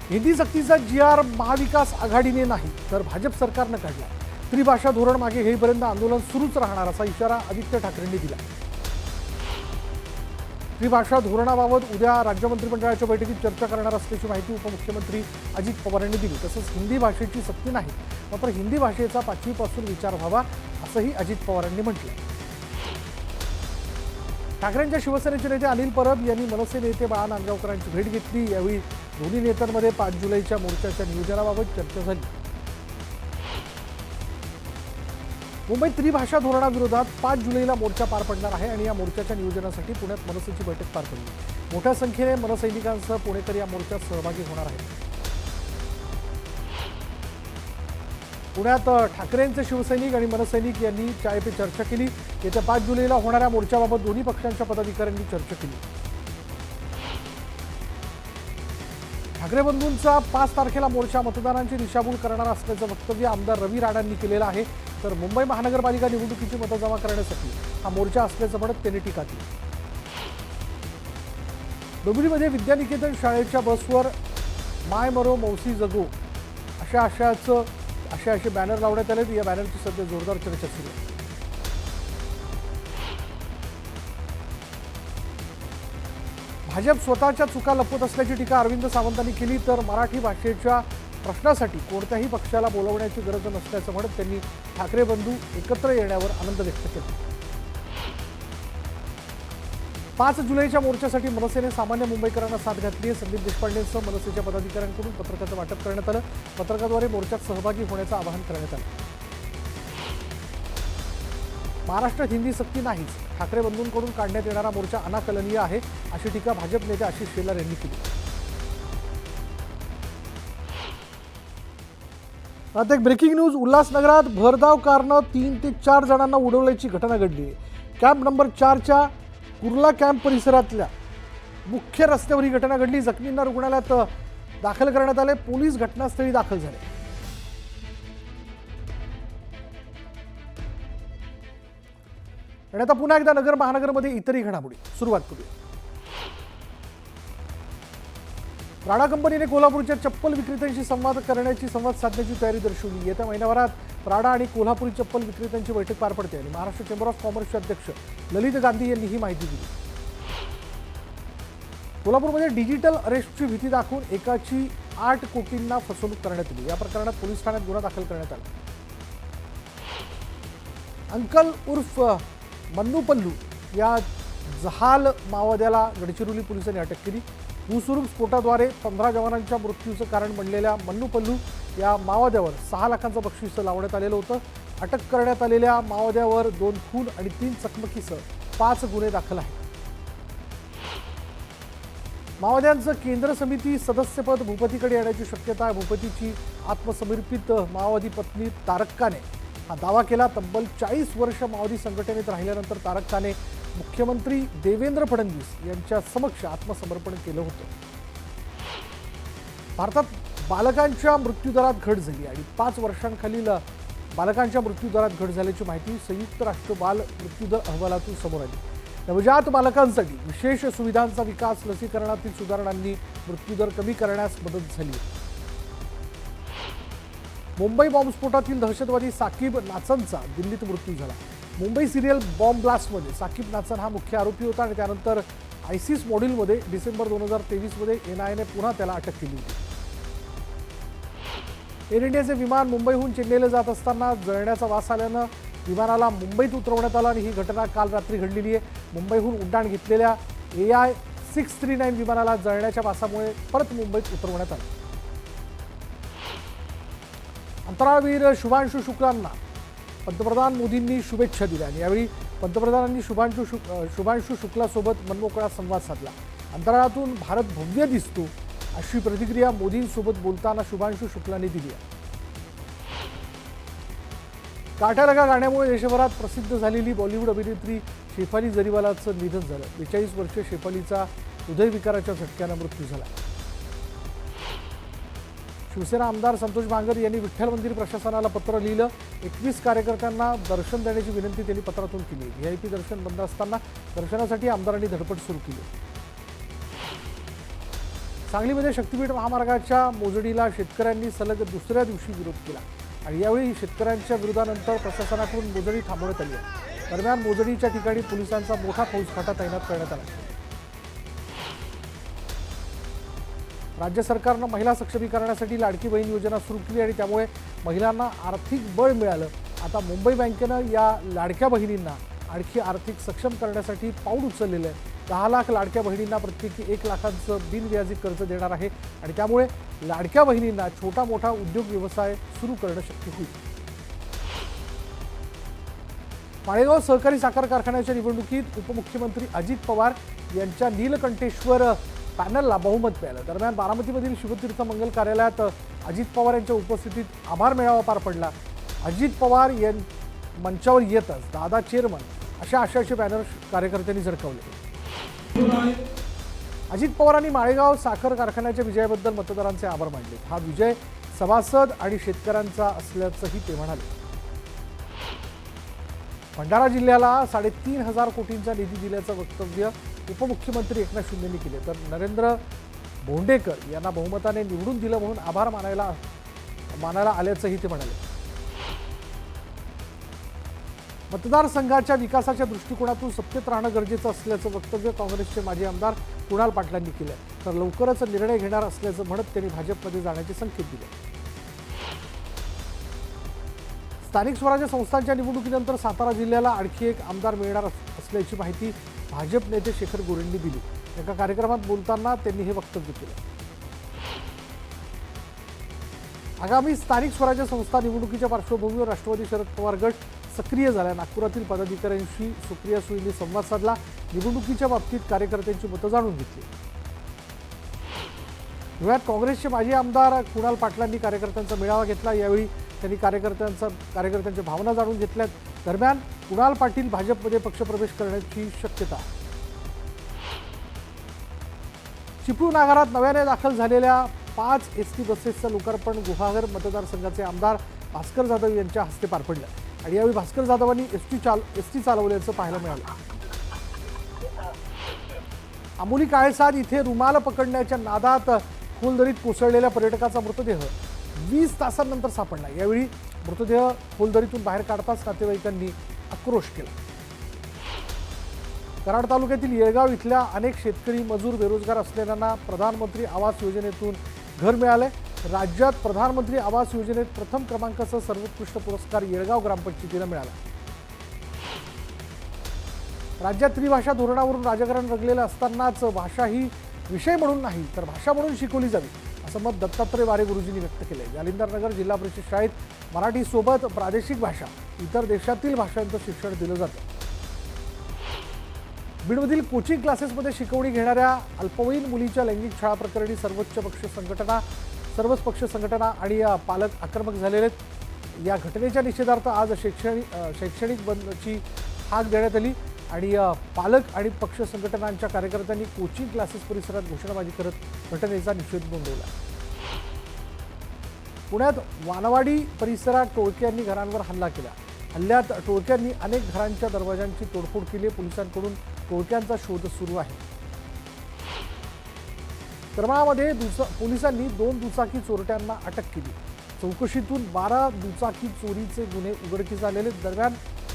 हिंदी सक्तीचा GR महाविकास आघाडीने नाही तर भाजप सरकारनं काढला। त्रिभाषा धोरण मागे घेईपर्यंत आंदोलन सुरूच राहणार असा इशारा आदित्य ठाकरेंनी दिला। त्रिभाषा धोरणाबाबत उद्या राज्य मंत्रिमंडळाच्या बैठकीत चर्चा करणार असल्याची माहिती उपमुख्यमंत्री अजित पवार यांनी दिली। तसंच हिंदी भाषेची सक्ती नाही मात्र हिंदी भाषेचा 5वी पासून विचार व्हावा असंही अजित पवार यांनी म्हटलं। ठाकरेंच्या शिवसेनेचे नेते अनिल परब यांनी मनसे नेते बाळा नांदगावकरांची भेट घेतली। यावेळी दोन्ही नेत्यांमध्ये 5 जुलैच्या मोर्चाच्या नियोजनाबाबत चर्चा झाली। मुंबईत त्रिभाषा धोरणाविरोधात 5 जुलैला मोर्चा पार पडणार आहे आणि या मोर्चाच्या नियोजनासाठी पुण्यात मनसेची बैठक पार पडली। मोठ्या संख्येने मनसैनिकांसह पुणेकर या मोर्चात सहभागी होणार आहेत। पुण्यात ठाकरेंचे शिवसैनिक आणि मनसैनिक यांनी चाय पे चर्चा केली। येत्या 5 जुलैला होणाऱ्या मोर्चाबाबत दोन्ही पक्षांच्या पदाधिकाऱ्यांनी चर्चा केली। ठाकरे बंधूंचा 5 तारखेला मोर्चा मतदारांची दिशाभूल करणार असल्याचं वक्तव्य आमदार रवी राणांनी केलेलं आहे। तर मुंबई महानगरपालिका निवडणुकीची मतं जमा करण्यासाठी हा मोर्चा असल्याचं म्हणत त्यांनी टीका केली। डोंबिवलीमध्ये विद्यानिकेतन शाळेच्या बसवर माय मरो मौसी जगो असे बॅनर लावण्यात आले। या बॅनरची सध्या जोरदार चर्चा सुरू आहे। भाजप स्वतःच्या चुका लपवत असल्याची टीका अरविंद सावंतांनी केली। तर मराठी भाषेच्या प्रश्नासाठी कोणत्याही पक्षाला बोलवण्याची गरज नसल्याचं म्हणत त्यांनी ठाकरे बंधू एकत्र येण्यावर आनंद व्यक्त केला। 5 जुलैच्या मोर्चासाठी मनसेने सामान्य मुंबईकरांना साथ घातली आहे। संदीप देशपांडेंसह मनसेच्या पदाधिकाऱ्यांकडून पत्रकाचं वाटप करण्यात आलं। पत्रकाद्वारे मोर्चात सहभागी होण्याचं आवाहन करण्यात आलं। महाराष्ट्रात हिंदी सक्ती नाहीच, ठाकरे बंधूंकडून काढण्यात येणारा मोर्चा अनाकलनीय आहे अशी टीका भाजप नेते आशिष शेलार यांनी केली। आता एक ब्रेकिंग न्यूज। उल्हासनगरात भरधाव कारनं 3 ते 4 जणांना उडवल्याची घटना घडली आहे। कॅम्प नंबर 4च्या कुर्ला कॅम्प परिसरातल्या मुख्य रस्त्यावर ही घटना घडली। जखमींना रुग्णालयात दाखल करण्यात आले। पोलीस घटनास्थळी दाखल झाले। आणि आता पुन्हा एकदा नगर महानगरमध्ये इतरही घडामोडी सुरुवात करूया। राणा कंपनीने कोल्हापूरच्या चप्पल विक्रेत्यांशी संवाद साधण्याची तयारी दर्शवली। येत्या महिनाभरात प्राडा आणि कोल्हापुरी चप्पल विक्रेत्यांची बैठक पार पडते आणि महाराष्ट्र चेंबर ऑफ कॉमर्सचे अध्यक्ष ललित गांधी यांनी ही माहिती दिली। कोल्हापूरमध्ये डिजिटल अरेस्टची भीती दाखवून एकाची 8 कोटींना फसवणूक करण्यात आली। या प्रकरणात पोलीस ठाण्यात गुन्हा दाखल करण्यात आला। अंकल उर्फ मन्नू पल्लू या जहाल माओवाद्याला गडचिरोली पोलिसांनी अटक केली। भूसुरूंग स्फोटाद्वारे 15 जवानांच्या मृत्यूचं कारण बनलेल्या मन्नू पल्लू या माओवाद्यावर 6 लाखांचं बक्षीस लावण्यात आलेलं होतं। अटक करण्यात आलेल्या माओवाद्यावर 2 खून आणि 3 चकमकीसह 5 गुन्हे दाखल आहेत। माओवाद्यांचं केंद्र समिती सदस्यपद भूपतीकडे येण्याची शक्यता आहे। भूपतीची आत्मसमर्पित माओवादी पत्नी तारक्काने हा दावा केला। तब्बल 40 वर्ष माओवादी संघटनेत राहिल्यानंतर तारक्काने मुख्यमंत्री देवेंद्र फडणवीस यांच्या समक्ष आत्मसमर्पण केलं होतं। भारतात बालकांच्या मृत्यूदरात घट झाली आणि 5 वर्षांखालील बालकांच्या मृत्यूदरात घट झाल्याची माहिती संयुक्त राष्ट्र बाल मृत्यूदर अहवालातून समोर आली। नवजात बालकांसाठी विशेष सुविधांचा विकास, लसीकरणातील सुधारणांनी मृत्यूदर कमी करण्यास मदत झाली। मुंबई बॉम्बस्फोटातील दहशतवादी साकीब नाचनचा दिल्लीत मृत्यू झाला। मुंबई सिरियल बॉम्ब ब्लास्टमध्ये साकीब नाचन हा मुख्य आरोपी होता आणि त्यानंतर आयसिस मॉड्यूलमध्ये डिसेंबर 2023 NIAने पुन्हा त्याला अटक केली होती। एअर इंडियाचे विमान मुंबईहून चेन्नईला जात असताना जळण्याचा वास आल्यानं विमानाला मुंबईत उतरवण्यात आलं आणि ही घटना काल रात्री घडलेली आहे। मुंबईहून उड्डाण घेतलेल्या AI 639 विमानाला जळण्याच्या वासामुळे परत मुंबईत उतरवण्यात आलं। अंतराळवीर शुभांशु शुक्लांना पंतप्रधान मोदींनी शुभेच्छा दिल्या आणि यावेळी पंतप्रधानांनी शुभांशु शुक्लासोबत मनमोकळा संवाद साधला। अंतराळातून भारत भव्य दिसतो अशी प्रतिक्रिया मोदींसोबत बोलताना शुभांशु शुक्लांनी दिली आहे। काठ्या लगा गाण्यामुळे देशभरात प्रसिद्ध झालेली बॉलिवूड अभिनेत्री शेफाली जरीवालाचं निधन झालं। 42 वर्षीय शेफालीचा हृदयविकाराच्या झटक्यानं मृत्यू झाला। शिवसेना आमदार संतोष बांगर यांनी विठ्ठल मंदिर प्रशासनाला पत्र लिहिलं। 21 कार्यकर्त्यांना दर्शन देण्याची विनंती त्यांनी पत्रातून केली। VIP दर्शन बंद असताना दर्शनासाठी आमदारांनी धडपड सुरू केली। सांगलीमध्ये शक्तीपीठ महामार्गाच्या मोजणीला शेतकऱ्यांनी सलग दुसऱ्या दिवशी विरोध केला आणि यावेळी शेतकऱ्यांच्या विरोधानंतर प्रशासनाकडून मोजणी थांबवण्यात आली आहे। दरम्यान मोजणीच्या ठिकाणी पोलिसांचा मोठा फौजफाटा तैनात करण्यात आला। राज्य सरकारनं महिला सक्षमीकरणासाठी लाडकी बहीण योजना सुरू केली आणि त्यामुळे महिलांना आर्थिक बळ मिळालं। आता मुंबई बँकेनं या लाडक्या बहिणींना आणखी आर्थिक सक्षम करण्यासाठी पाऊल उचललेलं आहे। 10 लाख लाडक्या बहिणींना प्रत्येकी 1 लाखाचं बिनव्याजी कर्ज देणार आहे आणि त्यामुळे लाडक्या बहिणींना छोटा मोठा उद्योग व्यवसाय सुरू करणं शक्य होईल। माळेगाव सहकारी साखर कारखान्याच्या निवडणुकीत उपमुख्यमंत्री अजित पवार यांच्या नीलकंठेश्वर पॅनलला बहुमत मिळालं। दरम्यान बारामतीमधील शिवतीर्थ मंगल कार्यालयात अजित पवार यांच्या उपस्थितीत आभार मेळावा पार पडला। अजित पवार मंचावर येतच दादा चेअरमन अशा आशयाचे बॅनर कार्यकर्त्यांनी झळकावले। अजित पवारांनी माळेगाव साखर कारखान्याच्या विजयाबद्दल मतदारांचे आभार मानले। हा विजय सभासद आणि शेतकऱ्यांचा असल्याचंही ते म्हणाले। भंडारा जिल्ह्याला 3,500 कोटींचा निधी दिल्याचं वक्तव्य उपमुख्यमंत्री एकनाथ शिंदेंनी केले, तर नरेंद्र भोंडेकर यांना बहुमताने निवडून दिलं म्हणून आभार मानायला आल्याचंही ते म्हणाले। मतदारसंघाच्या विकासाच्या दृष्टिकोनातून सत्तेत राहणं गरजेचं असल्याचं वक्तव्य काँग्रेसचे माजी आमदार कुणाल पाटलांनी केलं, तर लवकरच निर्णय घेणार असल्याचं म्हणत त्यांनी भाजपमध्ये जाण्याचे संकेत दिले। स्थानिक स्वराज्य संस्थांच्या निवडणुकीनंतर सातारा जिल्ह्याला आणखी एक आमदार मिळणार असल्याची माहिती भाजप नेते शेखर गोरेंनी दिली। एका कार्यक्रमात बोलताना त्यांनी हे वक्तव्य केलं। आगामी स्थानिक स्वराज्य संस्था निवडणुकीच्या पार्श्वभूमीवर राष्ट्रवादी शरद पवार गट सक्रिय झाला। नागपुरातील पदाधिकाऱ्यांशी सुप्रिया सुळेंनी संवाद साधला। निवडणुकीच्या बाबतीत कार्यकर्त्यांची मतं जाणून घेतली। धुळ्यात काँग्रेसचे माजी आमदार कुणाल पाटलांनी कार्यकर्त्यांचा मेळावा घेतला। यावेळी त्यांनी कार्यकर्त्यांच्या भावना जाणून घेतल्या। दरम्यान कुणाल पाटील भाजपमध्ये पक्षप्रवेश करण्याची शक्यता आहे। चिपळूण आगारात नव्याने दाखल झालेल्या 5 एसटी बसेसचं लोकार्पण गुहागर मतदारसंघाचे आमदार भास्कर जाधव यांच्या हस्ते पार पडलं आणि यावेळी भास्कर जाधवांनी एसटी चालवल्याचं पाहायला मिळालं। आंबोली काळेसाद इथे रुमाल पकडण्याच्या नादात खोलदरीत कोसळलेल्या पर्यटकाचा मृतदेह 20 तासांनंतर सापडला। यावेळी मृतदेह खोलदरीतून बाहेर काढताच नातेवाईकांनी आक्रोश केला। कराड तालुक्यातील येळगाव इथल्या अनेक शेतकरी मजूर बेरोजगार असलेल्यांना प्रधानमंत्री आवास योजनेतून घर मिळाले। राज्यात प्रधानमंत्री आवास योजनेत प्रथम क्रमांकाचा सर्वोत्कृष्ट पुरस्कार येळगाव ग्रामपंचायतीला मिळाला। राज्यात त्रिभाषा धोरणावरून राजकारण रंगलेलं असतानाच भाषा ही विषय म्हणून नाही तर भाषा म्हणून शिकवली जावी असं मत दत्तात्रय वारे गुरुजींनी व्यक्त केले। जालिंदरनगर जिल्हा परिषद शाळेत मराठीसोबत प्रादेशिक भाषा इतर देशातील भाषांचं शिक्षण दिलं जातं। बीडमधील कोचिंग क्लासेसमध्ये शिकवणी घेणाऱ्या अल्पवयीन मुलीच्या लैंगिक छळा प्रकरणी सर्वच पक्ष संघटना आणि पालक आक्रमक झालेले आहेत। या घटनेच्या निषेधार्थ आज शैक्षणिक बंदची हाक देण्यात आली आणि पालक आणि पक्ष संघटनांच्या कार्यकर्त्यांनी कोचिंग क्लासेस परिसरात घोषणाबाजी करत घटनेचा निषेध नोंदवला। पुण्यात वानवाडी परिसरात टोळक्यांनी घरांवर हल्ला केला। हल्ल्यात टोळक्यांनी अनेक घरांच्या दरवाजांची तोडफोड केली। पोलिसांकडून टोळक्यांचा शोध सुरू आहे। करमाळामध्ये पोलिसांनी 2 दुचाकी चोरट्यांना अटक केली। चौकशीतून 12 दुचाकी चोरीचे गुन्हे उघडकीस आलेले। दरम्यान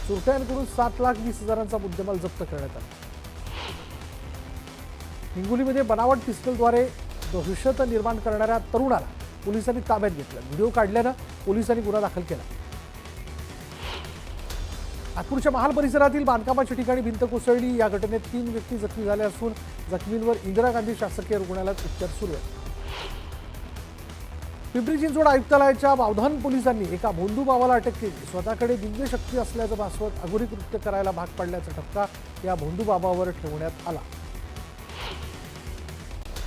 चोरट्यांकडून 7,20,000चा मुद्देमाल जप्त करण्यात आला। हिंगोलीमध्ये बनावट पिस्तूलद्वारे दहशत निर्माण करणाऱ्या तरुणाला पोलिसांनी ताब्यात घेतलं। व्हिडिओ काढल्यानं पोलिसांनी गुन्हा दाखल केला। नागपूरच्या महाल परिसरातील बांधकामाच्या ठिकाणी भिंत कोसळली। या घटनेत 3 व्यक्ती जखमी झाले असून जखमींवर इंदिरा गांधी शासकीय रुग्णालयात उपचार सुरू आहेत। पिंपरी चिंचवड आयुक्तालयाच्या बावधन पोलिसांनी एका भोंदू बाबाला अटक केली। स्वतःकडे दिव्य शक्ती असल्याचं भासवत अघोरी कृत्य करायला भाग पाडल्याचा ठपका या भोंदू बाबावर ठेवण्यात आला।